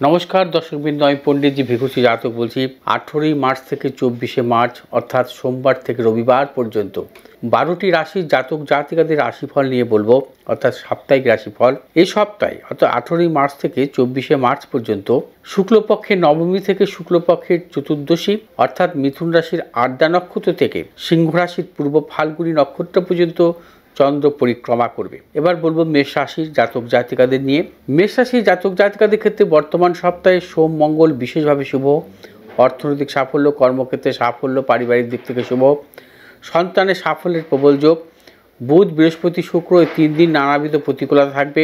নমস্কার দর্শকবৃন্দ, আমি পণ্ডিতজি ভিখুসি জাতক বলছি। 18ই মার্চ থেকে 24শে মার্চ অর্থাৎ সোমবার থেকে রবিবার পর্যন্ত 12টি রাশির জাতক জাতিকাদের রাশিফল নিয়ে বলবো, অর্থাৎ সাপ্তাহিক রাশিফল। এই সপ্তাহে অর্থাৎ 18ই মার্চ থেকে 24শে মার্চ পর্যন্ত শুক্লপক্ষের নবমী থেকে শুক্লপক্ষের চতুর্দশী অর্থাৎ মিথুন রাশির আদ্যা নক্ষত্র থেকে সিংহ রাশির পূর্ব ফাল্গুনী নক্ষত্র পর্যন্ত চন্দ্র পরিক্রমা করবে। এবার বলবো মেষ রাশির জাতক জাতিকাদের নিয়ে। মেষ রাশির জাতক জাতিকাদের ক্ষেত্রে বর্তমান সপ্তাহে সোম মঙ্গল বিশেষভাবে শুভ। অর্থনৈতিক সাফল্য, কর্মক্ষেত্রে সাফল্য, পারিবারিক দিক থেকে শুভ। সন্তানের সাফল্যের প্রবল যোগ। বুধ বৃহস্পতি শুক্র এই 3 দিন নানাবিধ প্রতিকূলতা থাকবে।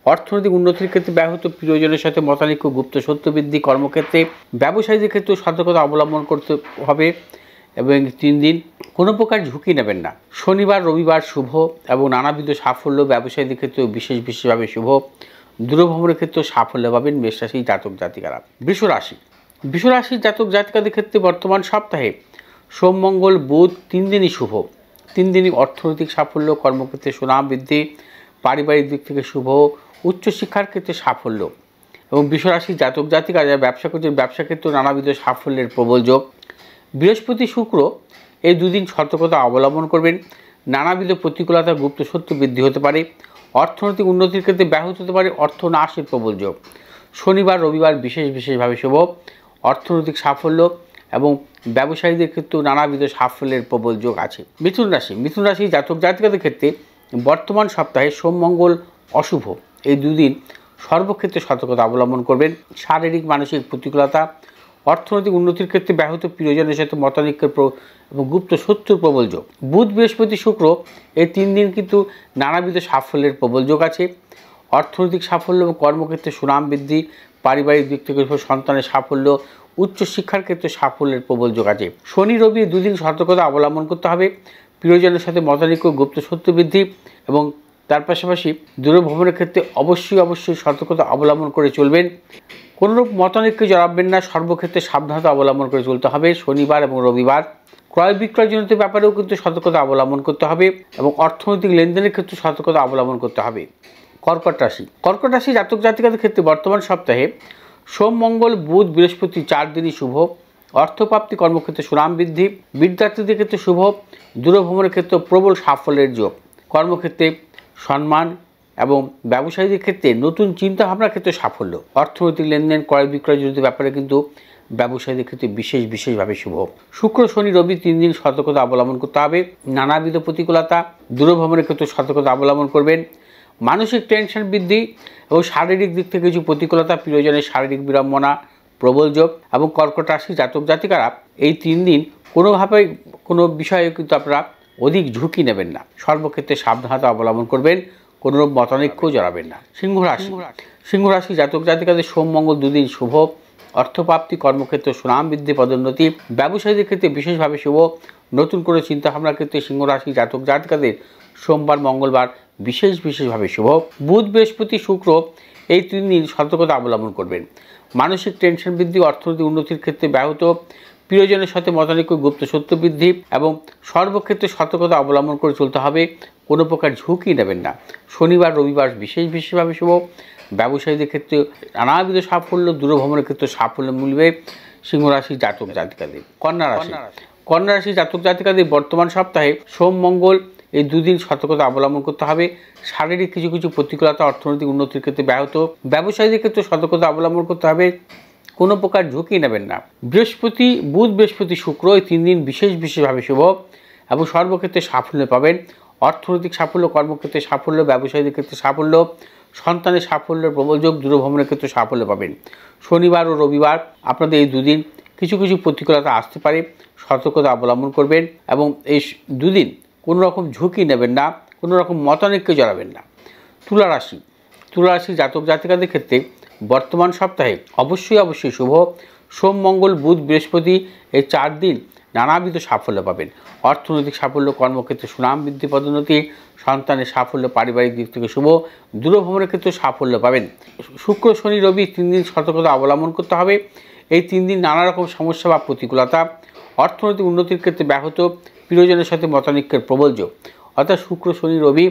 অর্থনৈতিক উন্নতির ক্ষেত্রে ব্যাহত, প্রিয়জনের সাথে মতানৈক্য, গুপ্ত সত্য বৃদ্ধি। কর্মক্ষেত্রে ব্যবসায়ীদের ক্ষেত্রে সতর্কতা অবলম্বন করতে হবে এবং 3 দিন কোনো প্রকার ঝুঁকি নেবেন না। শনিবার রবিবার শুভ এবং নানাবিধ সাফল্য, ব্যবসায়ীদের ক্ষেত্রেও বিশেষভাবে শুভ। দূরভ্রমণের ক্ষেত্রেও সাফল্য পাবেন মেষ রাশির জাতক জাতিকারা। বৃষ রাশির জাতক জাতিকাদের ক্ষেত্রে বর্তমান সপ্তাহে সোম মঙ্গল বুধ 3 দিনই শুভ। 3 দিনই অর্থনৈতিক সাফল্য, কর্মক্ষেত্রে সুনাম বৃদ্ধি, পারিবারিক দিক থেকে শুভ, উচ্চশিক্ষার ক্ষেত্রে সাফল্য এবং বৃষ রাশির জাতক জাতিকারা যারা ব্যবসা করছেন ব্যবসা ক্ষেত্রে নানাবিধ সাফল্যের প্রবল যোগ। বৃহস্পতি শুক্র এই 2 দিন সতর্কতা অবলম্বন করবেন। নানাবিধ প্রতিকূলতা, গুপ্ত সত্য বৃদ্ধি হতে পারে। অর্থনৈতিক উন্নতির ক্ষেত্রে ব্যাহত হতে পারে অর্থ নাশের প্রবল যোগ। শনিবার রবিবার বিশেষভাবে শুভ। অর্থনৈতিক সাফল্য এবং ব্যবসায়ীদের ক্ষেত্রেও নানাবিধ সাফল্যের প্রবল যোগ আছে। মিথুন রাশি জাতক জাতিকাদের ক্ষেত্রে বর্তমান সপ্তাহে সোম মঙ্গল অশুভ। এই 2 দিন সর্বক্ষেত্রে সতর্কতা অবলম্বন করবেন। শারীরিক মানসিক প্রতিকূলতা, অর্থনৈতিক উন্নতির ক্ষেত্রে ব্যাহত, প্রিয়জনের সাথে মতানৈক্যের এবং গুপ্ত শত্রুর প্রবল যোগ। বুধ বৃহস্পতি শুক্র এই 3 দিন কিন্তু নানাবিধ সাফল্যের প্রবল যোগ আছে। অর্থনৈতিক সাফল্য এবং কর্মক্ষেত্রে সুনাম বৃদ্ধি, পারিবারিক দিক থেকে সন্তানের সাফল্য, উচ্চশিক্ষার ক্ষেত্রে সাফল্যের প্রবল যোগ আছে। শনি রবি 2 দিন সতর্কতা অবলম্বন করতে হবে। প্রিয়জনের সাথে মতানৈক্য, গুপ্ত শত্রু বৃদ্ধি এবং তার পাশাপাশি দূরভ্রমণের ক্ষেত্রে অবশ্যই সতর্কতা অবলম্বন করে চলবেন। কোনোরূপ মতানৈক্যে জড়াবেন না, সর্বক্ষেত্রে সাবধানতা অবলম্বন করে চলতে হবে। শনিবার এবং রবিবার ক্রয় বিক্রয়জনিত ব্যাপারেও কিন্তু সতর্কতা অবলম্বন করতে হবে এবং অর্থনৈতিক লেনদেনের ক্ষেত্রে সতর্কতা অবলম্বন করতে হবে। কর্কট রাশি জাতক জাতিকাদের ক্ষেত্রে বর্তমান সপ্তাহে সোম মঙ্গল বুধ বৃহস্পতি 4 দিনই শুভ। অর্থপ্রাপ্তি, কর্মক্ষেত্রে সুনাম বৃদ্ধি, বিদ্যার্থীদের ক্ষেত্রে শুভ। দূরভ্রমণের ক্ষেত্রে প্রবল সাফল্যের যোগ। কর্মক্ষেত্রে সম্মান এবং ব্যবসায়ীদের ক্ষেত্রে নতুন চিন্তাভাবনার ক্ষেত্রে সাফল্য। অর্থনৈতিক লেনদেন, ক্রয় বিক্রয়জনিত ব্যাপারে কিন্তু ব্যবসায়ীদের ক্ষেত্রে বিশেষভাবে শুভ। শুক্র শনি রবি 3 দিন সতর্কতা অবলম্বন করতে হবে। নানাবিধ প্রতিকূলতা, দূরভ্রমণের ক্ষেত্রে সতর্কতা অবলম্বন করবেন। মানসিক টেনশন বৃদ্ধি এবং শারীরিক দিক থেকে কিছু প্রতিকূলতা, প্রিয়জনের শারীরিক বিড়ম্বনা প্রবল যোগ এবং কর্কট রাশি জাতক জাতিকারা এই 3 দিন কোনোভাবেই কোনো বিষয়ে কিন্তু আপনারা অধিক ঝুঁকি নেবেন না। সর্বক্ষেত্রে সাবধানতা অবলম্বন করবেন, কোনোরূপ মতানৈক্যও জড়াবেন না। সিংহ রাশি জাতক জাতিকাদের সোম মঙ্গল 2 দিন শুভ। অর্থপ্রাপ্তি, কর্মক্ষেত্রে সুনাম বৃদ্ধি, পদোন্নতি, ব্যবসায়ীদের ক্ষেত্রে বিশেষভাবে শুভ। নতুন করে চিন্তাভাবনার ক্ষেত্রে সিংহ রাশি জাতক জাতিকাদের সোমবার মঙ্গলবার বিশেষভাবে শুভ। বুধ বৃহস্পতি শুক্র এই 3 দিন সতর্কতা অবলম্বন করবেন। মানসিক টেনশন বৃদ্ধি, অর্থনৈতিক উন্নতির ক্ষেত্রে ব্যাহত, প্রিয়জনের সাথে মতানৈক্য, গুপ্ত সত্য বৃদ্ধি এবং সর্বক্ষেত্রে সতর্কতা অবলম্বন করে চলতে হবে। কোনো প্রকার ঝুঁকি নেবেন না। শনিবার রবিবার বিশেষভাবে শুভ। ব্যবসায়ীদের ক্ষেত্রে নানাবিধ সাফল্য, দূরভ্রমণের ক্ষেত্রে সাফল্য মিলবে সিংহ রাশির জাতক জাতিকাদের। কন্যা রাশি জাতক জাতিকাদের বর্তমান সপ্তাহে সোম মঙ্গল এই 2 দিন সতর্কতা অবলম্বন করতে হবে। শারীরিক কিছু প্রতিকূলতা, অর্থনৈতিক উন্নতির ক্ষেত্রে ব্যাহত, ব্যবসায়ীদের ক্ষেত্রে সতর্কতা অবলম্বন করতে হবে। কোনো প্রকার ঝুঁকি নেবেন না। বুধ বৃহস্পতি শুক্র এই 3 দিন বিশেষভাবে শুভ এবং সর্বক্ষেত্রে সাফল্য পাবেন। অর্থনৈতিক সাফল্য, কর্মক্ষেত্রে সাফল্য, ব্যবসায়ীদের ক্ষেত্রে সাফল্য, সন্তানের সাফল্যের প্রবল যোগ, দূরভ্রমণের ক্ষেত্রে সাফল্য পাবেন। শনিবার ও রবিবার আপনাদের এই 2 দিন কিছু প্রতিকূলতা আসতে পারে, সতর্কতা অবলম্বন করবেন এবং এই 2 দিন কোনো রকম ঝুঁকি নেবেন না, কোনো রকম মতানৈক্যে জড়াবেন না। তুলা রাশি জাতক জাতিকাদের ক্ষেত্রে বর্তমান সপ্তাহে অবশ্যই শুভ। সোম মঙ্গল বুধ বৃহস্পতি এই 4 দিন নানাবিধ সাফল্য পাবেন। অর্থনৈতিক সাফল্য, কর্মক্ষেত্রে সুনাম বৃদ্ধি, পদোন্নতি, সন্তানের সাফল্য, পারিবারিক দিক থেকে শুভ। দূরভ্রমণের ক্ষেত্রে সাফল্য পাবেন। শুক্র শনি রবি 3 দিন সতর্কতা অবলম্বন করতে হবে। এই 3 দিন নানা রকম সমস্যা বা প্রতিকূলতা, অর্থনৈতিক উন্নতির ক্ষেত্রে ব্যাহত, প্রিয়জনের সাথে মতানৈক্যের প্রবল যোগ। অর্থাৎ শুক্র শনি রবি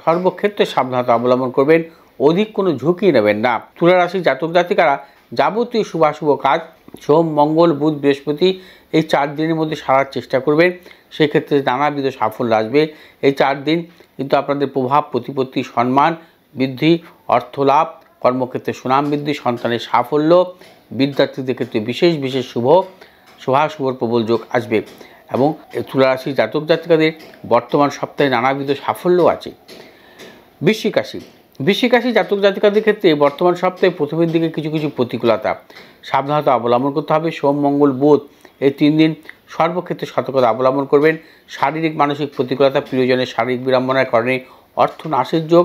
সর্বক্ষেত্রে সাবধানতা অবলম্বন করবেন। অধিক কোনো ঝুঁকি নেবেন না। তুলা রাশির জাতক জাতিকারা যাবতীয় শুভাশুভ কাজ সোম, মঙ্গল, বুধ, বৃহস্পতি এই 4 দিনের মধ্যে সারার চেষ্টা করবেন। সেক্ষেত্রে নানাবিধ সাফল্য আসবে। এই 4 দিন কিন্তু আপনাদের প্রভাব, প্রতিপত্তি, সম্মান বৃদ্ধি, অর্থ লাভ, কর্মক্ষেত্রে সুনাম বৃদ্ধি, সন্তানের সাফল্য, বিদ্যার্থীদের ক্ষেত্রে বিশেষ শুভাশুভর প্রবল যোগ আসবে। এবং তুলা রাশির জাতক জাতিকাদের বর্তমান সপ্তাহে নানাবিধ সাফল্য আছে। বৃশ্চিক রাশি জাতক জাতিকাদের ক্ষেত্রে বর্তমান সপ্তাহে প্রথমের দিকে কিছু প্রতিকূলতা, সাবধানতা অবলম্বন করতে হবে। সোম, মঙ্গল, বুধ এই 3 দিন সর্বক্ষেত্রে সতর্কতা অবলম্বন করবেন। শারীরিক মানসিক প্রতিকূলতা, প্রিয়জনের শারীরিক বিড়ম্বনার কারণে অর্থ নাশের যোগ,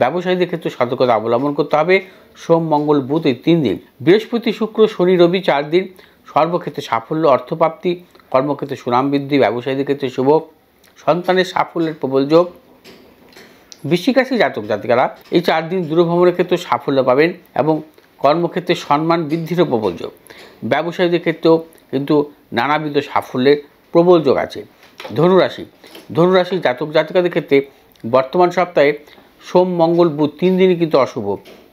ব্যবসায়ীদের ক্ষেত্রে সতর্কতা অবলম্বন করতে হবে। সোম, মঙ্গল, বুধ এই 3 দিন। বৃহস্পতি, শুক্র, শনি, রবি 4 দিন সর্বক্ষেত্রে সাফল্য, অর্থপ্রাপ্তি, কর্মক্ষেত্রে সুনাম বৃদ্ধি, ব্যবসায়ীদের ক্ষেত্রে শুভ, সন্তানের সাফল্যের প্রবল যোগ। বৃশ্চিক রাশি জাতক জাতিকারা এই 4 দিন দূরভ্রমণের ক্ষেত্রে সাফল্য পাবেন এবং কর্মক্ষেত্রে সম্মান বৃদ্ধিরও প্রবল যোগ। ব্যবসায়ীদের ক্ষেত্রেও কিন্তু নানাবিধ সাফল্যের প্রবল যোগ আছে। ধনুরাশি জাতক জাতিকাদের ক্ষেত্রে বর্তমান সপ্তাহে সোম, মঙ্গল, বুধ 3 দিনই কিন্তু অশুভ।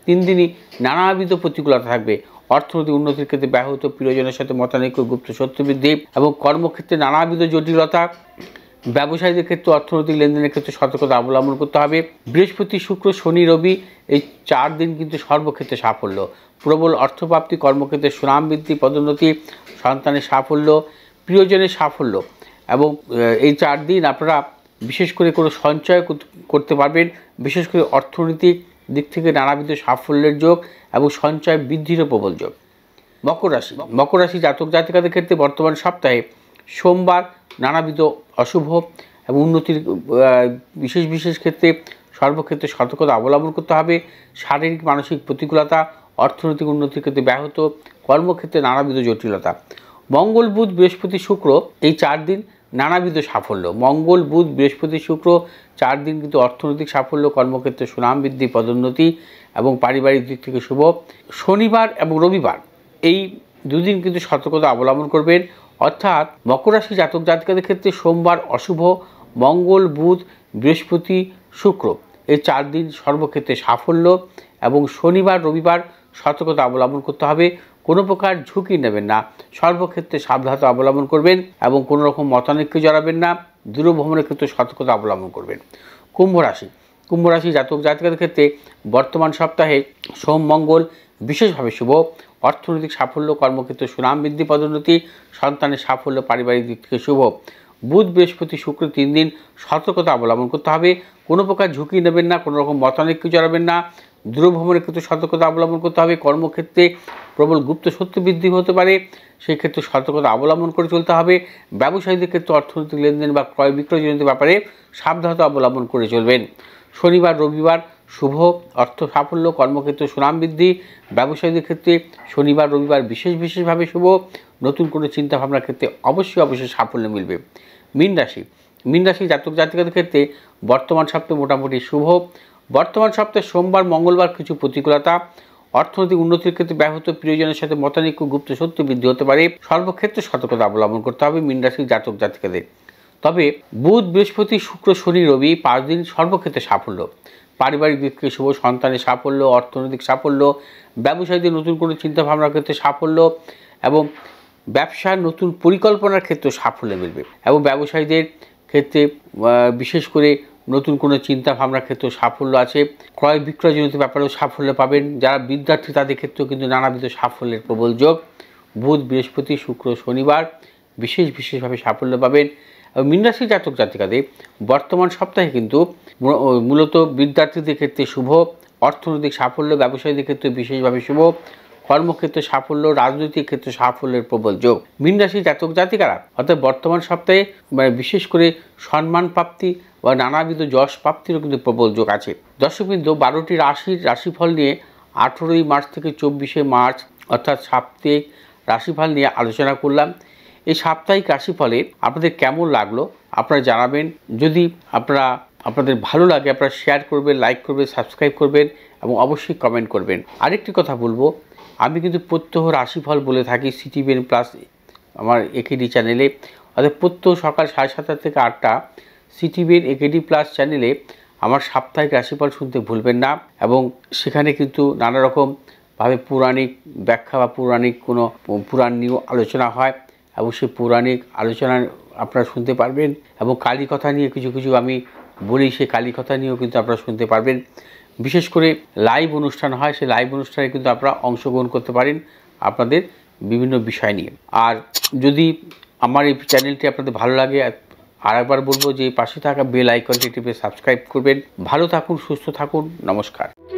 3 দিনই নানাবিধ প্রতিকূলতা থাকবে। অর্থনৈতিক উন্নতির ক্ষেত্রে ব্যাহত, প্রিয়জনের সাথে মতানৈক্য, গুপ্ত শত্রু বৃদ্ধি এবং কর্মক্ষেত্রে নানাবিধ জটিলতা। ব্যবসায়ীদের ক্ষেত্রে অর্থনৈতিক লেনদেনের ক্ষেত্রে সতর্কতা অবলম্বন করতে হবে। বৃহস্পতি, শুক্র, শনি, রবি এই 4 দিন কিন্তু সর্বক্ষেত্রে সাফল্য, প্রবল অর্থপ্রাপ্তি, কর্মক্ষেত্রে সুনাম বৃদ্ধি, পদোন্নতি, সন্তানের সাফল্য, প্রিয়জনের সাফল্য। এবং এই 4 দিন আপনারা বিশেষ করে কোনো সঞ্চয় করতে পারবেন। বিশেষ করে অর্থনৈতিক দিক থেকে নানাবিধ সাফল্যের যোগ এবং সঞ্চয় বৃদ্ধিরও প্রবল যোগ। মকর রাশি জাতক জাতিকাদের ক্ষেত্রে বর্তমান সপ্তাহে সোমবার নানাবিধ অশুভ এবং উন্নতির বিশেষ ক্ষেত্রে সর্বক্ষেত্রে সতর্কতা অবলম্বন করতে হবে। শারীরিক মানসিক প্রতিকূলতা, অর্থনৈতিক উন্নতির ক্ষেত্রে ব্যাহত, কর্মক্ষেত্রে নানাবিধ জটিলতা। মঙ্গল, বুধ, বৃহস্পতি, শুক্র এই 4 দিন নানাবিধ সাফল্য। মঙ্গল, বুধ, বৃহস্পতি, শুক্র 4 দিন কিন্তু অর্থনৈতিক সাফল্য, কর্মক্ষেত্রে সুনাম বৃদ্ধি, পদোন্নতি এবং পারিবারিক দিক থেকে শুভ। শনিবার এবং রবিবার এই 2 দিন কিন্তু সতর্কতা অবলম্বন করবেন। অর্থাৎ মকর রাশি জাতক জাতিকাদের ক্ষেত্রে সোমবার অশুভ, মঙ্গল, বুধ, বৃহস্পতি, শুক্র এই 4 দিন সর্বক্ষেত্রে সাফল্য এবং শনিবার রবিবার সতর্কতা অবলম্বন করতে হবে। কোনো প্রকার ঝুঁকি নেবেন না, সর্বক্ষেত্রে সাবধানতা অবলম্বন করবেন এবং কোনো রকম মতানৈক্যে জড়াবেন না। দূরভ্রমণের ক্ষেত্রে সতর্কতা অবলম্বন করবেন। কুম্ভ রাশি জাতক জাতিকাদের ক্ষেত্রে বর্তমান সপ্তাহে সোম, মঙ্গল বিশেষভাবে শুভ। অর্থনৈতিক সাফল্য, কর্মক্ষেত্রে সুনাম বৃদ্ধি, পদোন্নতি, সন্তানের সাফল্য, পারিবারিক দিক থেকে শুভ। বুধ, বৃহস্পতি, শুক্র 3 দিন সতর্কতা অবলম্বন করতে হবে। কোনো প্রকার ঝুঁকি নেবেন না, কোনো রকম মতানৈক্যে জড়াবেন না। দূরভ্রমণের ক্ষেত্রে সতর্কতা অবলম্বন করতে হবে। কর্মক্ষেত্রে প্রবল গুপ্ত শত্রু বৃদ্ধি হতে পারে, সেই ক্ষেত্রে সতর্কতা অবলম্বন করে চলতে হবে। ব্যবসায়ীদের ক্ষেত্রে অর্থনৈতিক লেনদেন বা ক্রয় বিক্রয়জনিত ব্যাপারে সাবধানতা অবলম্বন করে চলবেন। শনিবার রবিবার শুভ, অর্থ সাফল্য, কর্মক্ষেত্রে সুনাম বৃদ্ধি। ব্যবসায়ীদের ক্ষেত্রে শনিবার রবিবার বিশেষভাবে শুভ। নতুন কোনো চিন্তাভাবনার ক্ষেত্রে অবশ্যই সাফল্য মিলবে। মীন রাশি জাতক জাতিকাদের ক্ষেত্রে বর্তমান সপ্তাহে মোটামুটি শুভ। বর্তমান সপ্তাহে সোমবার, মঙ্গলবার কিছু প্রতিকূলতা, অর্থনৈতিক উন্নতির ক্ষেত্রে ব্যাহত, প্রিয়জনের সাথে মতানৈক্য, গুপ্ত শত্রু বৃদ্ধি হতে পারে। সর্বক্ষেত্রে সতর্কতা অবলম্বন করতে হবে মীন রাশির জাতক জাতিকাদের। তবে বুধ, বৃহস্পতি, শুক্র, শনি, রবি 5 দিন সর্বক্ষেত্রে সাফল্য, পারিবারিক দিক থেকে শুভ, সন্তানের সাফল্য, অর্থনৈতিক সাফল্য, ব্যবসায়ীদের নতুন কোনো চিন্তাভাবনার ক্ষেত্রে সাফল্য এবং ব্যবসার নতুন পরিকল্পনার ক্ষেত্রে সাফল্য মিলবে। এবং ব্যবসায়ীদের ক্ষেত্রে বিশেষ করে নতুন কোনো চিন্তাভাবনার ক্ষেত্রেও সাফল্য আছে। ক্রয় বিক্রয়জনিত ব্যাপারেও সাফল্য পাবেন। যারা বিদ্যার্থী তাদের ক্ষেত্রেও কিন্তু নানাবিধ সাফল্যের প্রবল যোগ। বুধ, বৃহস্পতি, শুক্র, শনিবার বিশেষভাবে সাফল্য পাবেন। এবং মীন রাশি জাতক জাতিকাদের বর্তমান সপ্তাহে কিন্তু মূলত বিদ্যার্থীদের ক্ষেত্রে শুভ, অর্থনৈতিক সাফল্য, ব্যবসায়ীদের ক্ষেত্রে বিশেষভাবে শুভ, কর্মক্ষেত্রে সাফল্য, রাজনৈতিক ক্ষেত্রে সাফল্যের প্রবল যোগ। মীন রাশি জাতক জাতিকারা অর্থাৎ বর্তমান সপ্তাহে বিশেষ করে সম্মান প্রাপ্তি বা নানাবিধ যশ প্রাপ্তিরও কিন্তু প্রবল যোগ আছে। দর্শকবৃন্দ, 12টি রাশির রাশিফল নিয়ে 18ই মার্চ থেকে 24শে মার্চ অর্থাৎ সাপ্তাহিক রাশিফল নিয়ে আলোচনা করলাম। এই সাপ্তাহিক রাশিফলে আপনাদের কেমন লাগলো আপনারা জানাবেন। যদি আপনাদের ভালো লাগে আপনারা শেয়ার করবেন, লাইক করবেন, সাবস্ক্রাইব করবেন এবং অবশ্যই কমেন্ট করবেন। আরেকটি কথা বলবো, আমি কিন্তু প্রত্যহ রাশিফল বলে থাকি সিটিভিএন প্লাস আমার একেডি চ্যানেলে। অর্থাৎ প্রত্যহ সকাল 7:30 থেকে 8টা সিটিভিএন একেডি প্লাস চ্যানেলে আমার সাপ্তাহিক রাশিফল শুনতে ভুলবেন না। এবং সেখানে কিন্তু নানা রকমভাবে পৌরাণিক ব্যাখ্যা বা পৌরাণিক কোনো পুরাণ নিয়েও আলোচনা হয় এবং সেই পৌরাণিক আলোচনা আপনারা শুনতে পারবেন। এবং কালী কথা নিয়ে কিছু কিছু আমি বলি, সেই কালী কথা নিয়েও কিন্তু আপনারা শুনতে পারবেন। বিশেষ করে লাইভ অনুষ্ঠান হয়, সেই লাইভ অনুষ্ঠানে কিন্তু আপনারা অংশগ্রহণ করতে পারেন আপনাদের বিভিন্ন বিষয় নিয়ে। আর যদি আমার এই চ্যানেলটি আপনাদের ভালো লাগে, আর একবার বলবো যে পাশে থাকা বেল আইকনটি টিপে সাবস্ক্রাইব করবেন। ভালো থাকুন, সুস্থ থাকুন, নমস্কার।